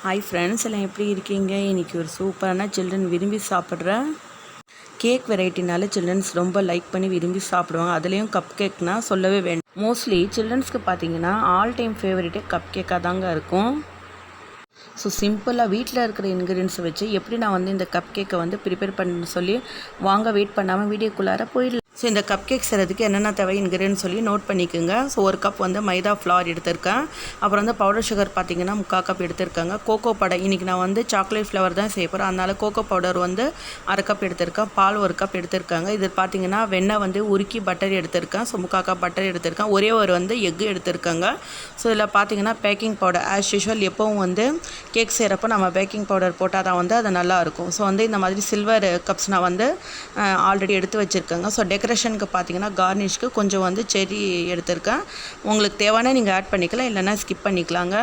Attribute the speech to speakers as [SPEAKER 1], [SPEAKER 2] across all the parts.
[SPEAKER 1] Hi friends, எல்லாம் எப்படி இருக்கீங்க? இன்றைக்கி ஒரு சூப்பரான சில்ட்ரன் விரும்பி சாப்பிட்ற கேக் வெரைட்டினால சில்ட்ரன்ஸ் ரொம்ப லைக் பண்ணி விரும்பி சாப்பிடுவாங்க. அதுலேயும் கப் கேக்னால் சொல்லவே வேண்டாம். மோஸ்ட்லி சில்ட்ரன்ஸ்க்கு பார்த்தீங்கன்னா ஆல் டைம் ஃபேவரட்டே கப் கேக்காக தாங்க இருக்கும். ஸோ சிம்பிளாக வீட்டில் இருக்கிற இன்க்ரீடியன்ஸை வச்சு எப்படி நான் வந்து இந்த கப் கேக்கை வந்து ப்ரிப்பேர் பண்ண சொல்லி வாங்க வெயிட் பண்ணாமல் வீடியோக்குள்ளார போயிடலாம். ஸோ இந்த கப் கேக் செய்கிறதுக்கு என்னென்ன தேவை இன்க்ரீடியன்ஸ் சொல்லி நோட் பண்ணிக்கோங்க. ஸோ ஒரு கப் வந்து மைதா ஃப்ளார் எடுத்திருக்கேன். அப்புறம் வந்து பவுடர் சுகர் பார்த்திங்கன்னா 3/4 கப் எடுத்திருக்காங்க. கோகோ பவுடர் இன்றைக்கி நான் வந்து சாக்லேட் ஃப்ளவர் தான் செய்ய போகிறேன். அதனால் கோகோ பவுடர் வந்து 1/2 கப் எடுத்திருக்கேன். பால் 1 கப் எடுத்திருக்காங்க. இது பார்த்திங்கன்னா வெண்ணெய் வந்து உருக்கி பட்டர் எடுத்திருக்கேன். ஸோ 3/4 கப் பட்டர் எடுத்திருக்கேன். ஒரே ஒரு வந்து எக்கு எடுத்திருக்காங்க. ஸோ இதில் பார்த்திங்கன்னா பேக்கிங் பவுடர் ஆஸ் யூஷுவல் எப்போவும் வந்து கேக் செய்கிறப்போ நம்ம பேக்கிங் பவுடர் போட்டால் தான் வந்து அது நல்லாயிருக்கும். ஸோ வந்து இந்த மாதிரி சில்வர் கப்ஸ் நான் வந்து ஆல்ரெடி எடுத்து வச்சுருக்கேங்க. ஸோ டெக்கரேஷனுக்கு பார்த்தீங்கன்னா கார்னிஷ்க்கு கொஞ்சம் வந்து செரி எடுத்திருக்கேன். உங்களுக்கு தேவைன்னா நீங்கள் ஆட் பண்ணிக்கலாம், இல்லைன்னா ஸ்கிப் பண்ணிக்கலாங்க.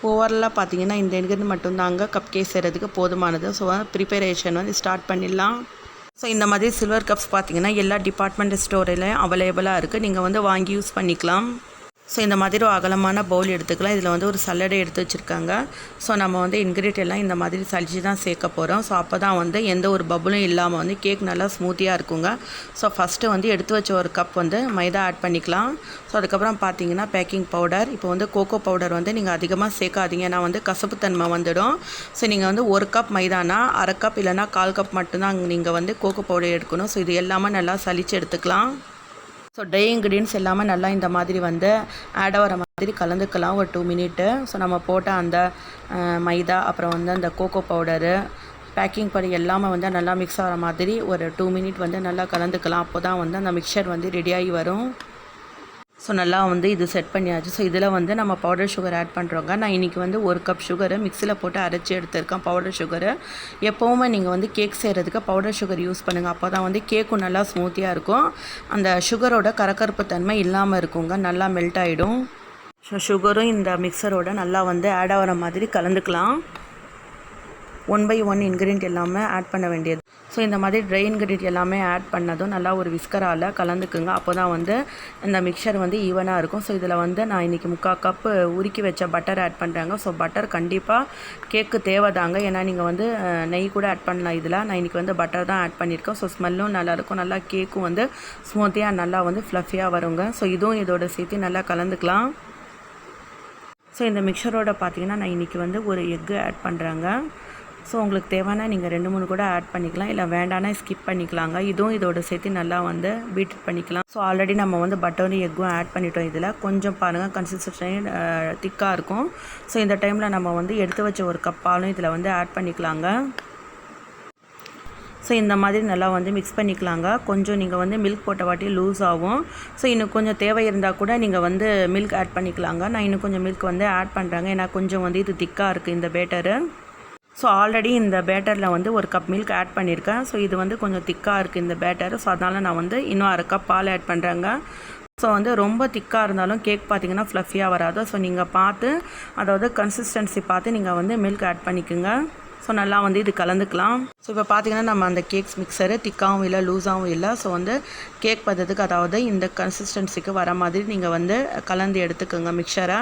[SPEAKER 1] ஓவராலாக பார்த்தீங்கன்னா இந்த இன்க்ரீடியன்ட் மட்டும்தாங்க கப் கேக் செய்கிறதுக்கு போதுமானது. ஸோ ப்ரிப்பரேஷன் வந்து ஸ்டார்ட் பண்ணிடலாம். ஸோ இந்த மாதிரி சில்வர் கப்ஸ் பார்த்தீங்கன்னா எல்லா டிபார்ட்மெண்ட் ஸ்டோர்லையும் அவைலபிளாக இருக்குது. நீங்கள் வந்து வாங்கி யூஸ் பண்ணிக்கலாம். ஸோ இந்த மாதிரி ஒரு அகலமான பவுல் எடுத்துக்கலாம். இதில் வந்து ஒரு சல்லடை எடுத்து வச்சுருக்காங்க. ஸோ நம்ம வந்து இன்க்ரீடியன்ட் எல்லாம் இந்த மாதிரி சளிச்சு தான் சேர்க்க போகிறோம். ஸோ அப்போ தான் வந்து எந்த ஒரு பபுளும் இல்லாமல் வந்து கேக் நல்லா ஸ்மூத்தியாக இருக்குங்க. ஸோ ஃபஸ்ட்டு வந்து எடுத்து வச்ச ஒரு கப் வந்து மைதா ஆட் பண்ணிக்கலாம். ஸோ அதுக்கப்புறம் பார்த்தீங்கன்னா பேக்கிங் பவுடர். இப்போ வந்து கோகோ பவுடர் வந்து நீங்கள் அதிகமாக சேர்க்காதீங்க, ஏன்னா வந்து கசப்புத்தன்மை வந்துடும். ஸோ நீங்கள் வந்து 1 கப் மைதானா 1/2 கப் இல்லைனா 1/4 கப் மட்டும்தான் நீங்கள் வந்து கோகோ பவுடர் எடுக்கணும். ஸோ இது எல்லாமே நல்லா சளிச்சு எடுத்துக்கலாம். ஸோ ட்ரை இன்க்ரீடியன்ஸ் எல்லாமே நல்லா இந்த மாதிரி வந்து ஆட் ஆகிற மாதிரி கலந்துக்கலாம் ஒரு 2 மினிட்டு. ஸோ நம்ம போட்ட அந்த மைதா அப்புறம் வந்து அந்த கோகோ பவுடரு பேக்கிங் பவுடர் எல்லாமே வந்து நல்லா மிக்ஸ் ஆகிற மாதிரி ஒரு 2 மினிட் வந்து நல்லா கலந்துக்கலாம். அப்போ தான் வந்து அந்த மிக்சர் வந்து ரெடியாகி வரும். ஸோ நல்லா வந்து இது செட் பண்ணியாச்சு. ஸோ இதில் வந்து நம்ம பவுடர் சுகர் ஆட் பண்ணுறோங்க. நான் இன்றைக்கி வந்து 1 கப் சுகரு மிக்சியில் போட்டு அரைச்சி எடுத்துருக்கேன் பவுடர் சுகரு. எப்போவுமே நீங்கள் வந்து கேக் செய்கிறதுக்கு பவுடர் சுகர் யூஸ் பண்ணுங்கள். அப்போ தான் வந்து கேக்கும் நல்லா ஸ்மூத்தியாக இருக்கும். அந்த சுகரோட கரகரப்பு தன்மை இல்லாமல் இருக்குங்க, நல்லா மெல்ட் ஆகிடும். ஸோ சுகரும் இந்த மிக்சரோட நல்லா வந்து ஆட் ஆகிற மாதிரி கலந்துக்கலாம். 1 by 1 இன்க்ரீடியன்ட் எல்லாமே ஆட் பண்ண வேண்டியது. ஸோ இந்த மாதிரி ட்ரை இன்க்ரீடியன்ட் எல்லாமே ஆட் பண்ணதும் நல்லா ஒரு விஸ்கரால் கலந்துக்குங்க. அப்போ தான் வந்து இந்த மிக்சர் வந்து ஈவனாக இருக்கும். ஸோ இதில் வந்து நான் இன்றைக்கி 3/4 கப்பு உருக்கி வச்ச பட்டர் ஆட் பண்ணுறாங்க. ஸோ பட்டர் கண்டிப்பாக கேக்கு தேவைதாங்க, ஏன்னா நீங்கள் வந்து நெய் கூட ஆட் பண்ணலாம். இதில் நான் இன்றைக்கி வந்து பட்டர் தான் ஆட் பண்ணியிருக்கேன். ஸோ ஸ்மெல்லும் நல்லாயிருக்கும், நல்லா கேக்கும் வந்து ஸ்மூத்தியாக நல்லா வந்து ஃப்ளஃபியாக வருங்க. ஸோ இதுவும் இதோட சேர்த்து நல்லா கலந்துக்கலாம். ஸோ இந்த மிக்சரோட பார்த்திங்கன்னா நான் இன்றைக்கி வந்து ஒரு எக்கு ஆட் பண்ணுறேங்க. ஸோ உங்களுக்கு தேவைன்னா நீங்கள் 2-3 கூட ஆட் பண்ணிக்கலாம், இல்லை வேண்டானா ஸ்கிப் பண்ணிக்கலாங்க. இதுவும் இதோட சேர்த்து நல்லா வந்து பீட் பண்ணிக்கலாம். ஸோ ஆல்ரெடி நம்ம வந்து பட்டரும் எக்கும் ஆட் பண்ணிட்டோம். இதில் கொஞ்சம் பாருங்கள் கன்சிஸ்டன்சி திக்காக இருக்கும். ஸோ இந்த டைமில் நம்ம வந்து எடுத்து வச்ச ஒரு கப் பாலும் இதில் வந்து ஆட் பண்ணிக்கலாங்க. ஸோ இந்த மாதிரி நல்லா வந்து மிக்ஸ் பண்ணிக்கலாங்க. கொஞ்சம் நீங்கள் வந்து மில்க் போட்ட வாட்டி லூஸ் ஆகும். ஸோ இன்னும் கொஞ்சம் தேவை இருந்தால் கூட நீங்கள் வந்து மில்க் ஆட் பண்ணிக்கலாங்க. நான் இன்னும் கொஞ்சம் மில்க் வந்து ஆட் பண்ணுறேங்க, ஏன்னா கொஞ்சம் வந்து இது திக்காக இருக்குது இந்த பேட்டரு. ஸோ ஆல்ரெடி இந்த பேட்டரில் வந்து 1 கப் மில்க் ஆட் பண்ணியிருக்கேன். ஸோ இது வந்து கொஞ்சம் திக்காக இருக்குது இந்த பேட்டர். ஸோ அதனால் நான் வந்து இன்னும் 1/2 கப் பால் ஆட் பண்ணுறேங்க. ஸோ வந்து ரொம்ப திக்காக இருந்தாலும் கேக் பார்த்திங்கன்னா ஃப்ளஃபியாக வராது. ஸோ நீங்கள் பார்த்து அதாவது கன்சிஸ்டன்சி பார்த்து நீங்கள் வந்து மில்க் ஆட் பண்ணிக்கோங்க. ஸோ நல்லா வந்து இது கலந்துக்கலாம். ஸோ இப்போ பார்த்திங்கன்னா நம்ம அந்த கேக்ஸ் மிக்சரு திக்காகவும் இல்லை லூஸாகவும் இல்லை. ஸோ வந்து கேக் பதத்துக்கு அதாவது இந்த கன்சிஸ்டன்சிக்கு வர மாதிரி நீங்கள் வந்து கலந்து எடுத்துக்கோங்க மிக்சரை.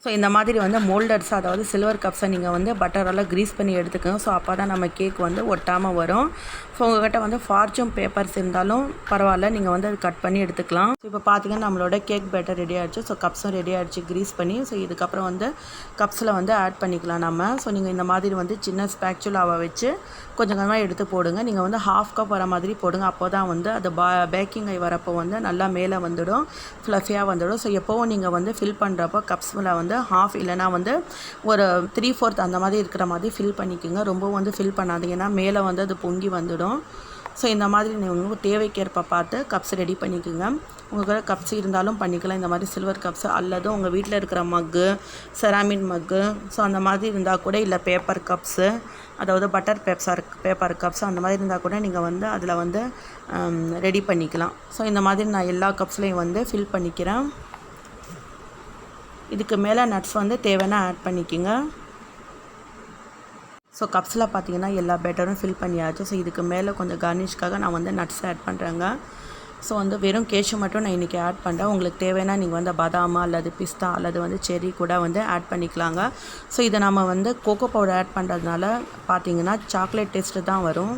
[SPEAKER 1] ஸோ இந்த மாதிரி வந்து மோல்டர்ஸ் அதாவது சில்வர் கப்ஸை நீங்கள் வந்து பட்டரால் க்ரீஸ் பண்ணி எடுத்துக்கோங்க. ஸோ அப்போ தான் நம்ம கேக் வந்து ஒட்டாமல் வரும். ஸோ உங்கள்கிட்ட வந்து ஃபார்ச்சூன் பேப்பர்ஸ் இருந்தாலும் பரவாயில்ல, நீங்கள் வந்து அது கட் பண்ணி எடுத்துக்கலாம். ஸோ இப்போ பார்த்திங்கன்னா நம்மளோட கேக் பேட்டர் ரெடி ஆகிடுச்சு. ஸோ கப்ஸும் ரெடி ஆகிடுச்சு க்ரீஸ் பண்ணி. ஸோ இதுக்கப்புறம் வந்து கப்ஸில் வந்து ஆட் பண்ணிக்கலாம் நம்ம. ஸோ நீங்கள் இந்த மாதிரி வந்து சின்ன ஸ்பேக்சுலாவை வச்சு கொஞ்சம் கொஞ்சமாக எடுத்து போடுங்க. நீங்கள் வந்து 1/2 கப் வர மாதிரி போடுங்க. அப்போ தான் வந்து அது பேக்கிங் ஆகி வரப்போ வந்து நல்லா மேலே வந்துடும், ஃப்ளஃபியாக வந்துடும். ஸோ எப்போவும் நீங்கள் வந்து ஃபில் பண்ணுறப்போ கப்ஸில் வந்து 1/2 இல்லைனா வந்து ஒரு 3/4 அந்த மாதிரி இருக்கிற மாதிரி ஃபில் பண்ணிக்கோங்க. ரொம்ப வந்து ஃபில் பண்ணாதீங்கன்னா மேலே வந்து அது பொங்கி வந்துடும். ஸோ இந்த மாதிரி நீங்கள் தேவைக்கேற்ப பார்த்து கப்ஸ் ரெடி பண்ணிக்கோங்க. உங்கள் கப்ஸ் இருந்தாலும் பண்ணிக்கலாம், இந்த மாதிரி சில்வர் கப்ஸு அல்லது உங்கள் வீட்டில் இருக்கிற மக்கு, செராமிக் மக்கு, ஸோ அந்த மாதிரி இருந்தால் கூட, இல்லை பேப்பர் கப்ஸு அதாவது பட்டர் பேப்பர் கப்ஸ் அந்த மாதிரி இருந்தால் கூட நீங்கள் வந்து அதில் வந்து ரெடி பண்ணிக்கலாம். ஸோ இந்த மாதிரி நான் எல்லா கப்ஸ்லேயும் வந்து ஃபில் பண்ணிக்கிறேன். இதுக்கு மேலே நட்ஸ் வந்து தேவைன்னா ஆட் பண்ணிக்கோங்க. ஸோ கப்ஸில் பார்த்தீங்கன்னா எல்லா பேட்டரும் ஃபில் பண்ணியாச்சு. ஸோ இதுக்கு மேலே கொஞ்சம் கார்னிஷ்காக நான் வந்து நட்ஸ் ஆட் பண்ணுறேங்க. ஸோ வந்து வெறும் கேஷு மட்டும் நான் இன்றைக்கி ஆட் பண்ணுறேன். உங்களுக்கு தேவைன்னா நீங்கள் வந்து பாதாம் அல்லது பிஸ்தா அல்லது வந்து செர்ரி கூட வந்து ஆட் பண்ணிக்கலாங்க. ஸோ இதை நம்ம வந்து கோகோ பவுடர் ஆட் பண்ணுறதுனால பார்த்தீங்கன்னா சாக்லேட் டேஸ்ட்டு தான் வரும்.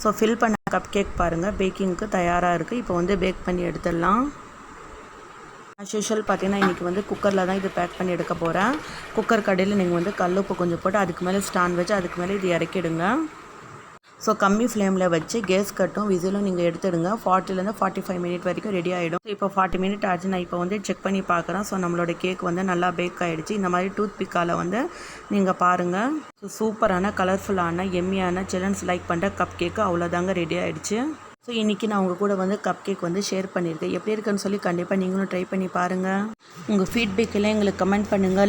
[SPEAKER 1] ஸோ ஃபில் பண்ண கப் கேக் பாருங்கள் பேக்கிங்க்கு தயாராக இருக்குது. இப்போ வந்து பேக் பண்ணி எடுத்துடலாம். ஆஸ் யூஷுவல் பார்த்தீங்கன்னா இன்றைக்கி வந்து குக்கரில் தான் இது பேக் பண்ணி எடுக்க போகிறேன். குக்கர் கடையில் நீங்கள் வந்து கல் உப்பு கொஞ்சம் போட்டு அதுக்கு மேலே ஸ்டாண்ட் வச்சு அதுக்கு மேலே இது இறக்கிடுங்க. ஸோ கம்மி ஃப்ளேமில் வச்சு கேஸ் கட்டும் விசிலும் நீங்கள் எடுத்துடுங்க. 40லேருந்து 45 மினிட் வரைக்கும் ரெடி ஆகிடும். இப்போ 40 மினிட் ஆச்சு. நான் இப்போ வந்து செக் பண்ணி பார்க்குறேன். ஸோ நம்மளோட கேக் வந்து நல்லா பேக் ஆகிடுச்சு. இந்த மாதிரி டூத் பிக்கால் வந்து நீங்கள் பாருங்கள். ஸோ சூப்பரான கலர்ஃபுல்லான எம்மியான சில்ட்ரன்ஸ் லைக் பண்ணுற கப் கேக்கு அவ்வளோதாங்க ரெடி ஆகிடுச்சு. ஸோ இன்றைக்கி நான் உங்கள் கூட வந்து கப் கேக் வந்து ஷேர் பண்ணியிருக்கேன். எப்படி இருக்குன்னு சொல்லி கண்டிப்பாக நீங்களும் ட்ரை பண்ணி பாருங்கள். உங்கள் ஃபீட்பேக்கெல்லாம் எங்களுக்கு கமெண்ட் பண்ணுங்கள்.